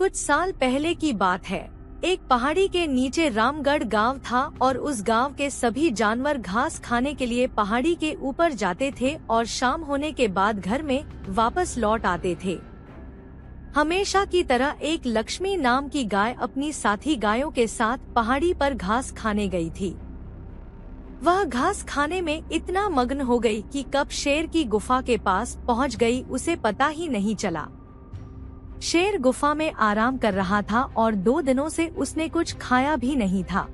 कुछ साल पहले की बात है। एक पहाड़ी के नीचे रामगढ़ गांव था और उस गांव के सभी जानवर घास खाने के लिए पहाड़ी के ऊपर जाते थे और शाम होने के बाद घर में वापस लौट आते थे। हमेशा की तरह एक लक्ष्मी नाम की गाय अपनी साथी गायों के साथ पहाड़ी पर घास खाने गई थी। वह घास खाने में इतना मग्न हो गई कि कब शेर की गुफा के पास पहुंच गई उसे पता ही नहीं चला। शेर गुफा में आराम कर रहा था और 2 दिनों से उसने कुछ खाया भी नहीं था।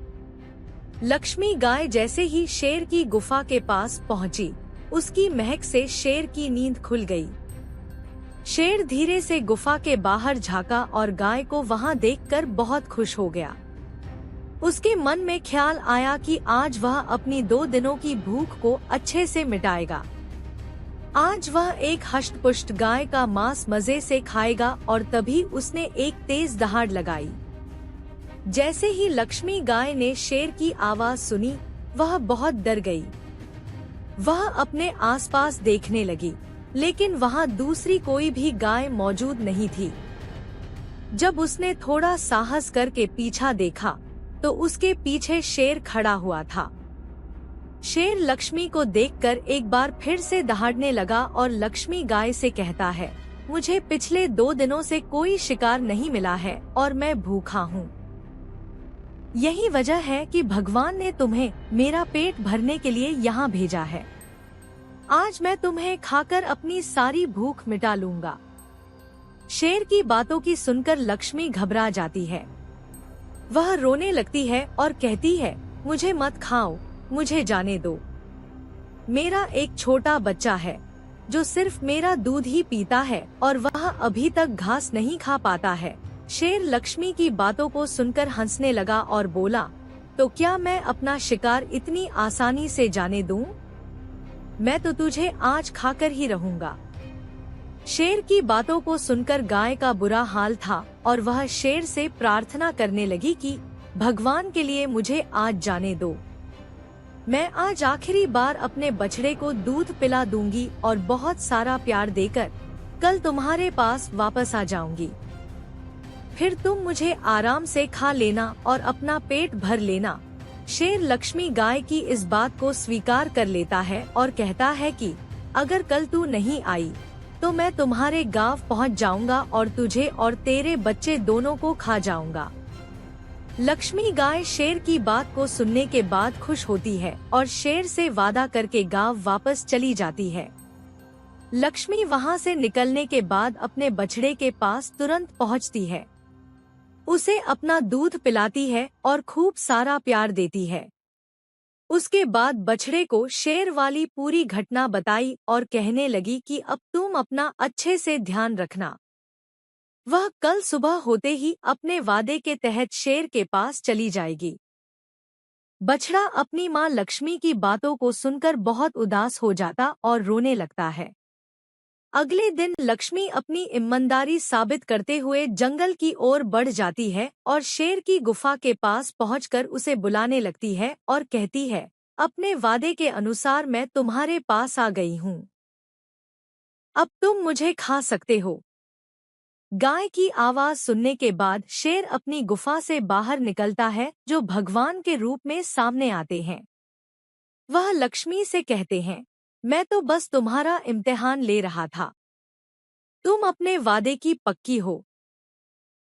लक्ष्मी गाय जैसे ही शेर की गुफा के पास पहुंची, उसकी महक से शेर की नींद खुल गई। शेर धीरे से गुफा के बाहर झांका और गाय को वहां देखकर बहुत खुश हो गया। उसके मन में ख्याल आया कि आज वह अपनी 2 दिनों की भूख को अच्छे से मिटाएगा। आज वह एक हष्ट-पुष्ट गाय का मांस मजे से खाएगा और तभी उसने एक तेज दहाड़ लगाई। जैसे ही लक्ष्मी गाय ने शेर की आवाज सुनी, वह बहुत डर गई। वह अपने आसपास देखने लगी, लेकिन वहां दूसरी कोई भी गाय मौजूद नहीं थी। जब उसने थोड़ा साहस करके पीछा देखा, तो उसके पीछे शेर खड़ा हुआ था। शेर लक्ष्मी को देखकर एक बार फिर से दहाड़ने लगा और लक्ष्मी गाय से कहता है, मुझे पिछले 2 दिनों से कोई शिकार नहीं मिला है और मैं भूखा हूँ। यही वजह है कि भगवान ने तुम्हें मेरा पेट भरने के लिए यहाँ भेजा है। आज मैं तुम्हें खाकर अपनी सारी भूख मिटा लूंगा। शेर की बातों की सुनकर लक्ष्मी घबरा जाती है। वह रोने लगती है और कहती है, मुझे मत खाओ, मुझे जाने दो। मेरा एक छोटा बच्चा है जो सिर्फ मेरा दूध ही पीता है और वह अभी तक घास नहीं खा पाता है। शेर लक्ष्मी की बातों को सुनकर हंसने लगा और बोला, तो क्या मैं अपना शिकार इतनी आसानी से जाने दूं? मैं तो तुझे आज खाकर ही रहूंगा। शेर की बातों को सुनकर गाय का बुरा हाल था और वह शेर से प्रार्थना करने लगी कि भगवान के लिए मुझे आज जाने दो। मैं आज आखिरी बार अपने बछड़े को दूध पिला दूंगी और बहुत सारा प्यार देकर कल तुम्हारे पास वापस आ जाऊंगी। फिर तुम मुझे आराम से खा लेना और अपना पेट भर लेना। शेर लक्ष्मी गाय की इस बात को स्वीकार कर लेता है और कहता है कि अगर कल तू नहीं आई तो मैं तुम्हारे गांव पहुंच जाऊंगा और तुझे और तेरे बच्चे दोनों को खा जाऊंगा। लक्ष्मी गाय शेर की बात को सुनने के बाद खुश होती है और शेर से वादा करके गांव वापस चली जाती है। लक्ष्मी वहां से निकलने के बाद अपने बछड़े के पास तुरंत पहुंचती है, उसे अपना दूध पिलाती है और खूब सारा प्यार देती है। उसके बाद बछड़े को शेर वाली पूरी घटना बताई और कहने लगी कि अब तुम अपना अच्छे से ध्यान रखना। वह कल सुबह होते ही अपने वादे के तहत शेर के पास चली जाएगी। बछड़ा अपनी माँ लक्ष्मी की बातों को सुनकर बहुत उदास हो जाता और रोने लगता है। अगले दिन लक्ष्मी अपनी ईमानदारी साबित करते हुए जंगल की ओर बढ़ जाती है और शेर की गुफा के पास पहुंचकर उसे बुलाने लगती है और कहती है, अपने वादे के अनुसार मैं तुम्हारे पास आ गई हूँ। अब तुम मुझे खा सकते हो। गाय की आवाज सुनने के बाद शेर अपनी गुफा से बाहर निकलता है, जो भगवान के रूप में सामने आते हैं। वह लक्ष्मी से कहते हैं, मैं तो बस तुम्हारा इम्तिहान ले रहा था। तुम अपने वादे की पक्की हो।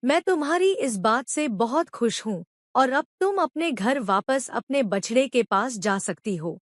मैं तुम्हारी इस बात से बहुत खुश हूँ और अब तुम अपने घर वापस अपने बछड़े के पास जा सकती हो।